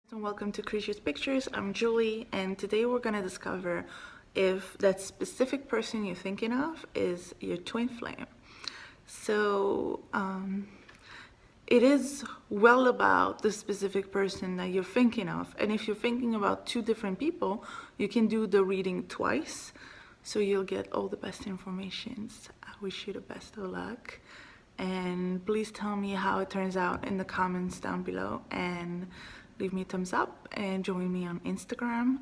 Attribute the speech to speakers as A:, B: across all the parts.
A: And welcome to Creatures Pictures. I'm Julie, and today we're going to discover if that specific person you're thinking of is your twin flame. So it is well about the specific person that you're thinking of, and if you're thinking about two different people, you can do the reading twice, so you'll get all the best information. I wish you the best of luck, and please tell me how it turns out in the comments down below, and leave me a thumbs up and join me on Instagram.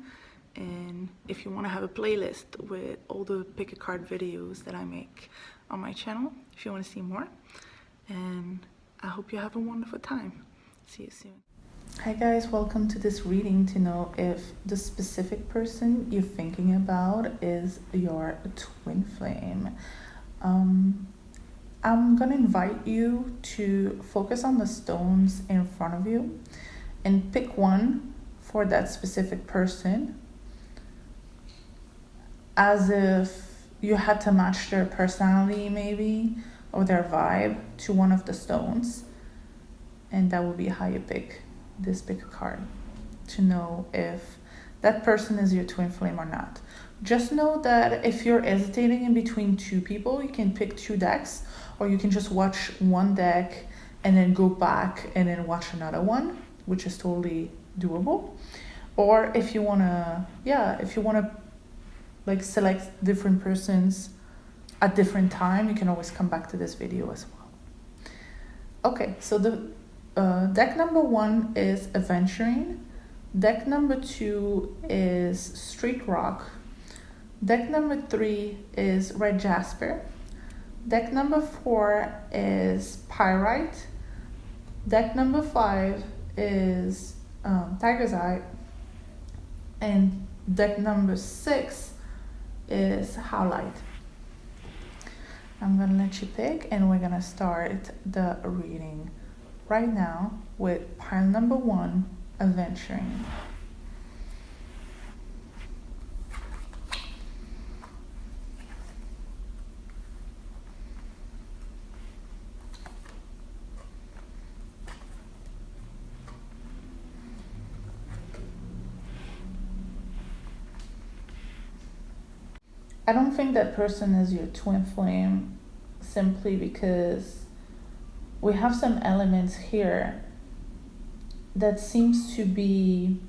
A: And if you want to have a playlist with all the pick a card videos that I make on my channel, if you want to see more. And I hope you have a wonderful time. See you soon. Hi guys, welcome to this reading to know if the specific person you're thinking about is your twin flame. I'm gonna invite you to focus on the stones in front of you and pick one for that specific person, as if you had to match their personality maybe, or their vibe to one of the stones. And that would be how you pick this pick a card to know if that person is your twin flame or not. Just know that if you're hesitating in between two people, you can pick two decks, or you can just watch one deck and then go back and then watch another one, which is totally doable. Or if you wanna, like select different persons at different time, you can always come back to this video as well. Okay, so the deck number 1 is Aventurine. Deck number 2 is Street Rock. Deck number 3 is Red Jasper. Deck number 4 is Pyrite. Deck number 5 is Tiger's Eye, and deck number 6 is Howlite. I'm gonna let you pick, and we're gonna start the reading right now with pile number 1, Aventurine. I don't think that person is your twin flame, simply because we have some elements here that seems to be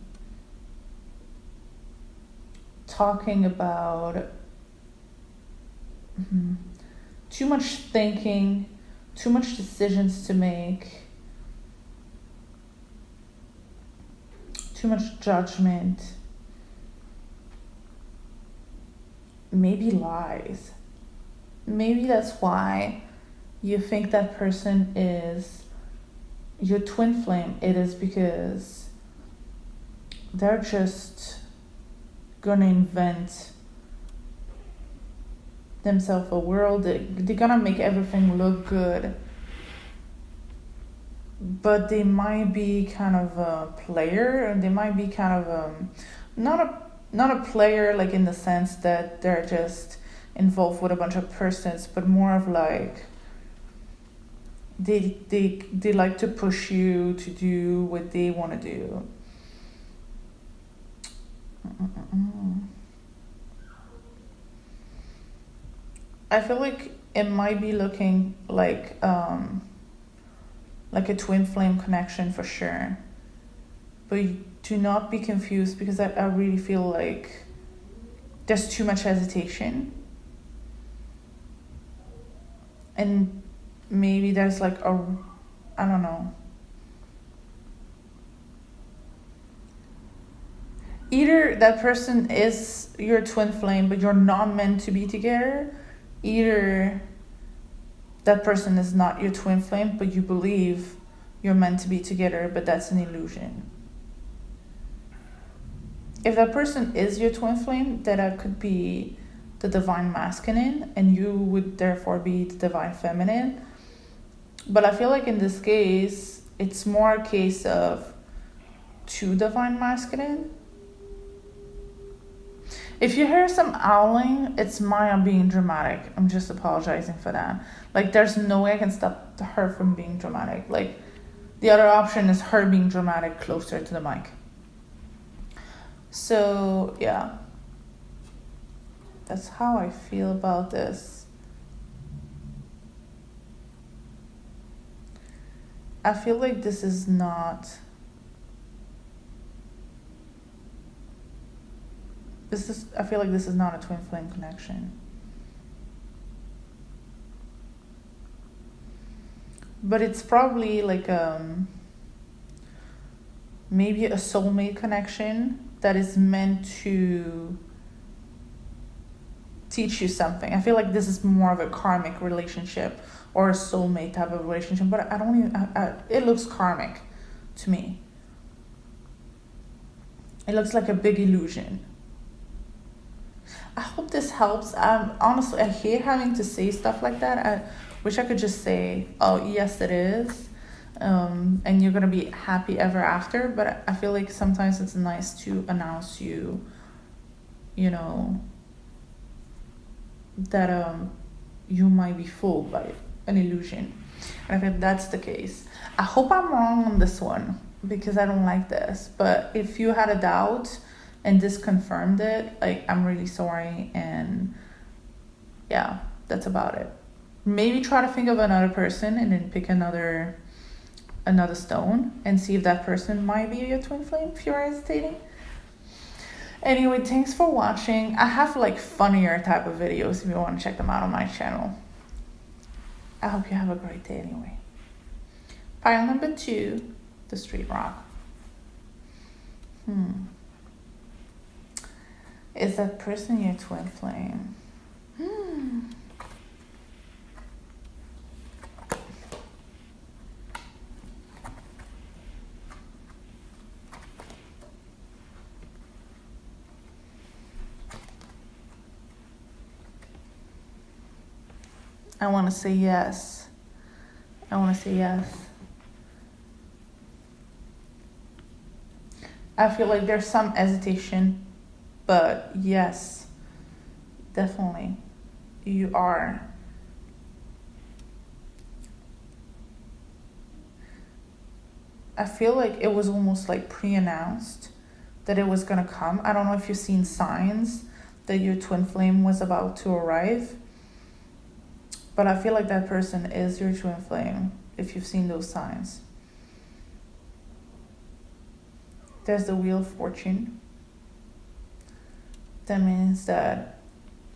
A: talking about too much thinking, too much decisions to make, too much judgment, maybe lies. Maybe that's why you think that person is your twin flame. It is because they're just gonna invent themselves a world. They're gonna make everything look good, but they might be kind of a player, and they might be kind of not a player like in the sense that they're just involved with a bunch of persons, but more of like they like to push you to do what they want to do. I feel like it might be looking like a twin flame connection for sure, but do not be confused, because I really feel like there's too much hesitation, and maybe there's like I don't know, either that person is your twin flame but you're not meant to be together, either that person is not your twin flame but you believe you're meant to be together, but that's an illusion. If that person is your twin flame, then that could be the divine masculine, and you would therefore be the divine feminine. But I feel like in this case, it's more a case of two divine masculine. If you hear some howling, it's Maya being dramatic. I'm just apologizing for that. Like, there's no way I can stop her from being dramatic. Like, the other option is her being dramatic closer to the mic. So yeah, that's how I feel about this. I feel like this is not, I feel like this is not a twin flame connection. But it's probably like maybe a soulmate connection that is meant to teach you something. I feel like this is more of a karmic relationship or a soulmate type of relationship, but I don't even, it looks karmic to me. It looks like a big illusion. I hope this helps. Honestly, I hate having to say stuff like that. I wish I could just say, oh, yes, it is. And you're going to be happy ever after. But I feel like sometimes it's nice to announce you know, that you might be fooled by an illusion. And if that's the case, I hope I'm wrong on this one because I don't like this. But if you had a doubt and this confirmed it, like, I'm really sorry. And yeah, that's about it. Maybe try to think of another person and then pick another stone and see if that person might be your twin flame if you're hesitating. Anyway, thanks for watching. I have like funnier type of videos if you want to check them out on my channel. I hope you have a great day anyway. Pile number 2, the street rock. Is that person your twin flame? I want to say yes. I feel like there's some hesitation, but yes, definitely, you are. I feel like it was almost like pre-announced that it was gonna come. I don't know if you've seen signs that your twin flame was about to arrive, but I feel like that person is your twin flame if you've seen those signs. There's the Wheel of Fortune. That means that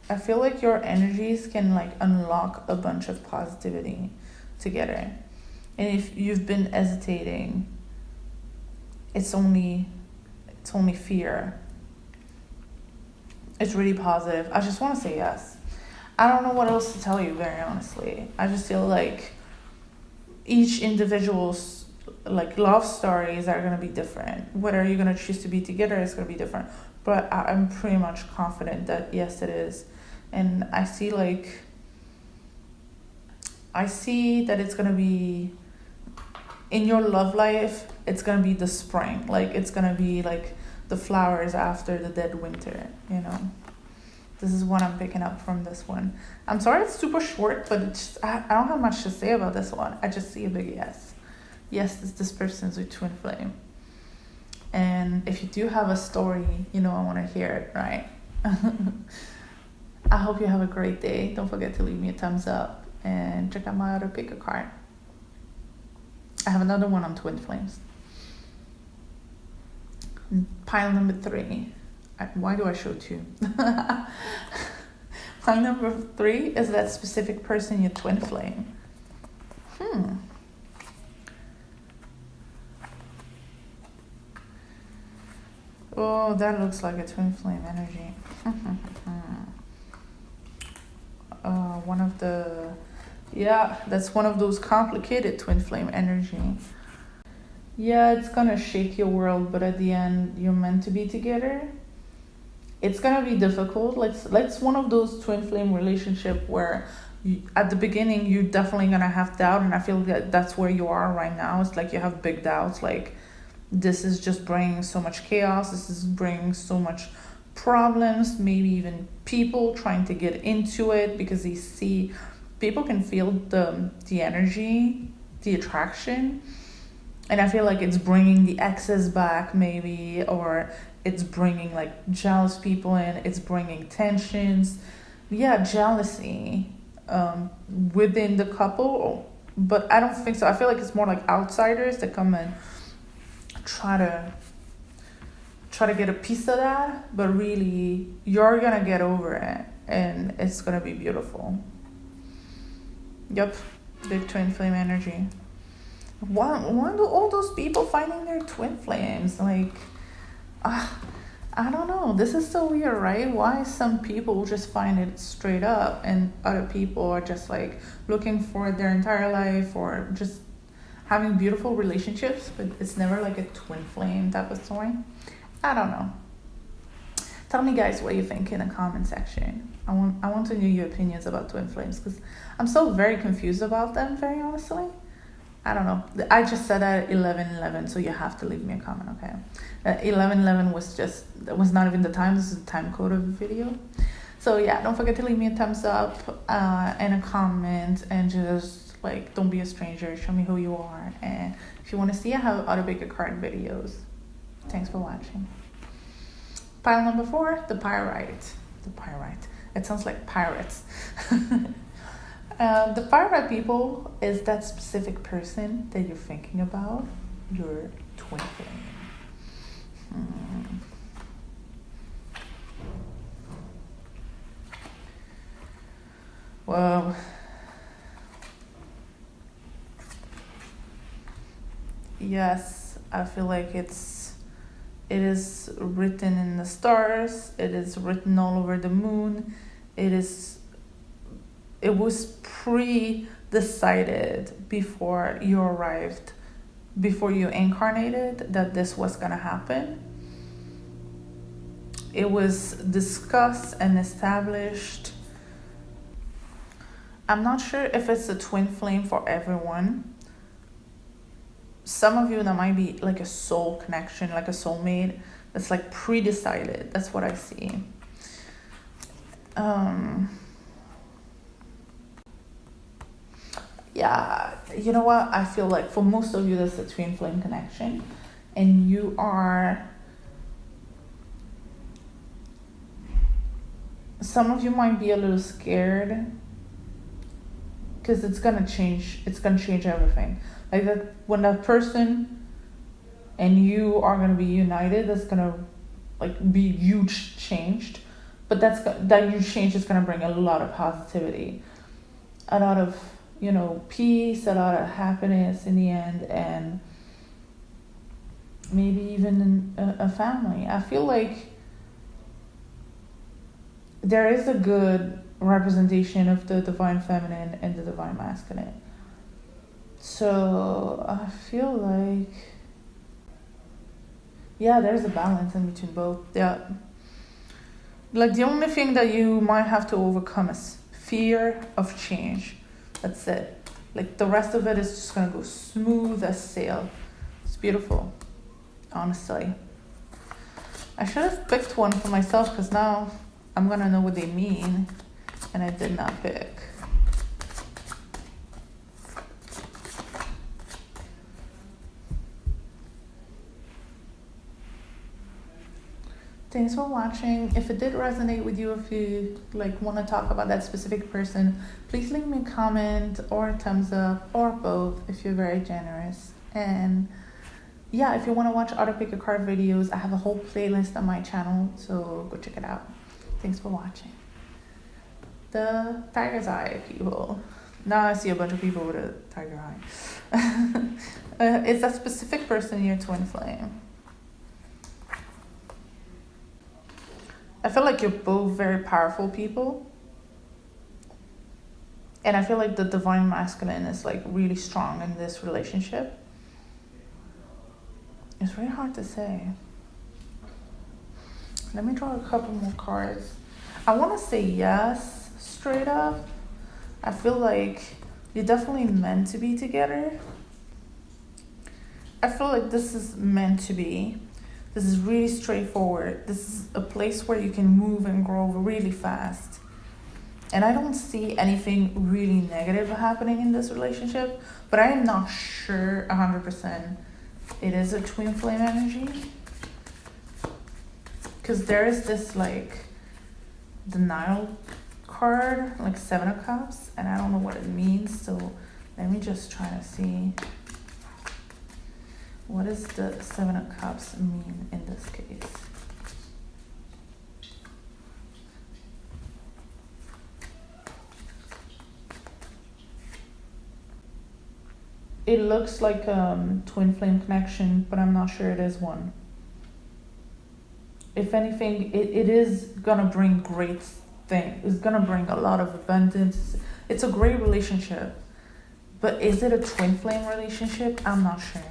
A: I feel like your energies can like unlock a bunch of positivity together. And if you've been hesitating, it's only fear. It's really positive. I just want to say yes. I don't know what else to tell you, very honestly. I just feel like each individual's like love stories are going to be different. Whether you're going to choose to be together is going to be different. But I'm pretty much confident that yes, it is. And I see that it's going to be in your love life, it's going to be the spring. Like, it's going to be like the flowers after the dead winter, you know. This is what I'm picking up from this one. I'm sorry it's super short, but it's just, I don't have much to say about this one. I just see a big yes. Yes, this person's a twin flame. And if you do have a story, you know, I want to hear it, right? I hope you have a great day. Don't forget to leave me a thumbs up and check out my other pick a card. I have another one on twin flames. Pile number 3. Why do I show 2? Pile number 3 is that specific person, your twin flame. Oh, that looks like a twin flame energy. That's one of those complicated twin flame energy. Yeah, it's gonna shake your world, but at the end, you're meant to be together. It's gonna be difficult. Let's one of those twin flame relationship where at the beginning, you're definitely gonna have doubt, and I feel that that's where you are right now. It's like you have big doubts, like, this is just bringing so much chaos. This is bringing so much problems. Maybe even people trying to get into it because they see, people can feel the energy, the attraction, And I feel like it's bringing the exes back maybe, or it's bringing like jealous people in, it's bringing tensions. Yeah, jealousy within the couple, but I don't think so. I feel like it's more like outsiders that come and try to get a piece of that, but really you're gonna get over it and it's gonna be beautiful. Yep, big twin flame energy. Why do all those people finding their twin flames? Like, I don't know. This is so weird, right? Why some people just find it straight up and other people are just like looking for it their entire life, or just having beautiful relationships, but it's never like a twin flame type of story. I don't know. Tell me, guys, what you think in the comment section. I want to know your opinions about twin flames, because I'm so very confused about them, very honestly. I don't know. I just said that 11:11, so you have to leave me a comment, okay? 11:11 was not even the time. This is the time code of the video. So yeah, don't forget to leave me a thumbs up and a comment, and just like, don't be a stranger. Show me who you are. And if you want to see, I have other bigger card videos. Thanks for watching. Pile number 4, the Pyrite. The Pyrite. It sounds like pirates. The Pyrite people is that specific person that you're thinking about, your twin flame. Well, yes, I feel like it is written in the stars. It is written all over the moon. It was pre-decided before you arrived, before you incarnated, that this was gonna happen. It was discussed and established. I'm not sure if it's a twin flame for everyone. Some of you, that might be like a soul connection, like a soulmate. That's like pre-decided. That's what I see. Yeah, you know what? I feel like for most of you, that's a twin flame connection. And you are... Some of you might be a little scared, because it's gonna change. It's gonna change everything. Like that, when that person and you are gonna be united, that's gonna like be huge changed. But that huge change is gonna bring a lot of positivity, a lot of, you know, peace, a lot of happiness in the end, and maybe even a family. I feel like there is a good representation of the divine feminine and the divine masculine. So I feel like, yeah, there's a balance in between both. Yeah. Like the only thing that you might have to overcome is fear of change. That's it. Like the rest of it is just gonna go smooth as sail. It's beautiful, honestly. I should have picked one for myself, because now I'm gonna know what they mean, and I did not pick. Thanks for watching. If it did resonate with you, if you like want to talk about that specific person, please leave me a comment or a thumbs up, or both if you're very generous. And yeah, if you want to watch other pick a card videos, I have a whole playlist on my channel, so go check it out. Thanks for watching. The tiger's eye people. Now I see a bunch of people with a tiger eye. It's that specific person in your twin flame. I feel like you're both very powerful people. And I feel like the divine masculine is like really strong in this relationship. It's really hard to say. Let me draw a couple more cards. I want to say yes, straight up. I feel like you're definitely meant to be together. I feel like this is meant to be. This is really straightforward. This is a place where you can move and grow really fast. And I don't see anything really negative happening in this relationship, but I am not sure 100% it is a twin flame energy. Because there is this like denial card, like Seven of Cups, and I don't know what it means. So let me just try to see. What does the Seven of Cups mean in this case? It looks like twin flame connection, but I'm not sure it is one. If anything, it is gonna bring great things. It's gonna bring a lot of abundance. It's a great relationship. But is it a twin flame relationship? I'm not sure.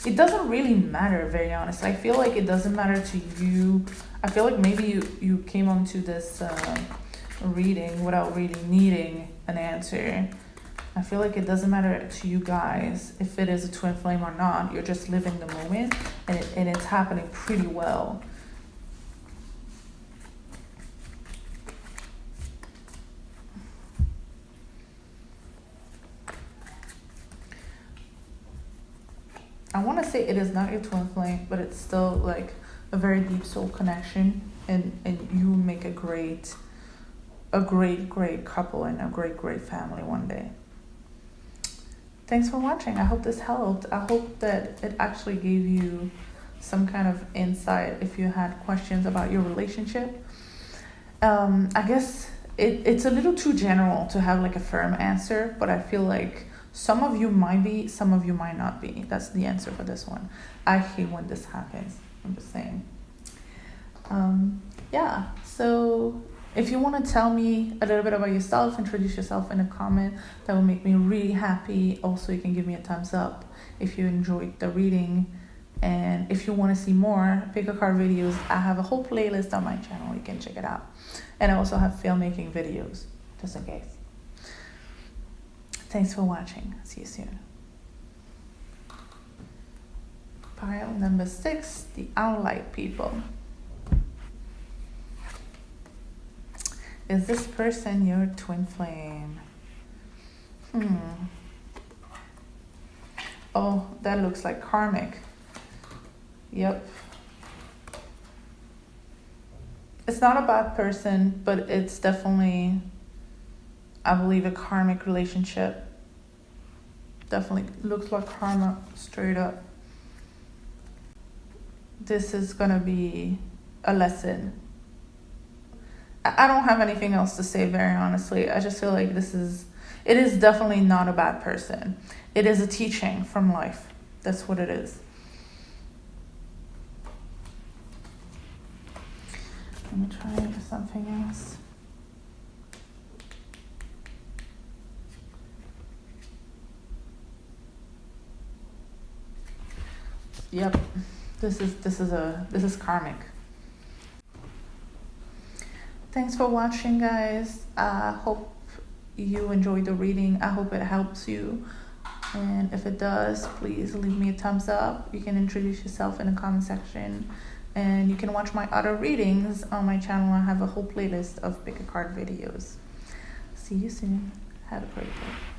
A: It doesn't really matter, very honest. I feel like it doesn't matter to you. I feel like maybe you came onto this reading without really needing an answer. I feel like it doesn't matter to you guys if it is a twin flame or not. You're just living the moment, and it's happening pretty well. I want to say it is not your twin flame, but it's still like a very deep soul connection, and you make a great couple and a great family one day. Thanks for watching. I hope this helped. I hope that it actually gave you some kind of insight if you had questions about your relationship. I guess it's a little too general to have like a firm answer, but I feel like some of you might be, some of you might not be. That's the answer for this one. I hate when this happens. I'm just saying. Yeah, so if you want to tell me a little bit about yourself, introduce yourself in a comment, that will make me really happy. Also, you can give me a thumbs up if you enjoyed the reading. And if you want to see more pick a card videos, I have a whole playlist on my channel. You can check it out. And I also have filmmaking videos, just in case. Thanks for watching. See you soon. Pile number 6, the Howlite people. Is this person your twin flame? Oh, that looks like karmic. Yep. It's not a bad person, but it's definitely, I believe, a karmic relationship. Definitely looks like karma, straight up. This is gonna be a lesson. I don't have anything else to say, very honestly. I just feel like it is definitely not a bad person. It is a teaching from life. That's what it is. Let me try something else. Yep, this is karmic. Thanks for watching, guys. I hope you enjoyed the reading. I hope it helps you. And if it does, please leave me a thumbs up. You can introduce yourself in the comment section. And you can watch my other readings on my channel. I have a whole playlist of pick a card videos. See you soon. Have a great day.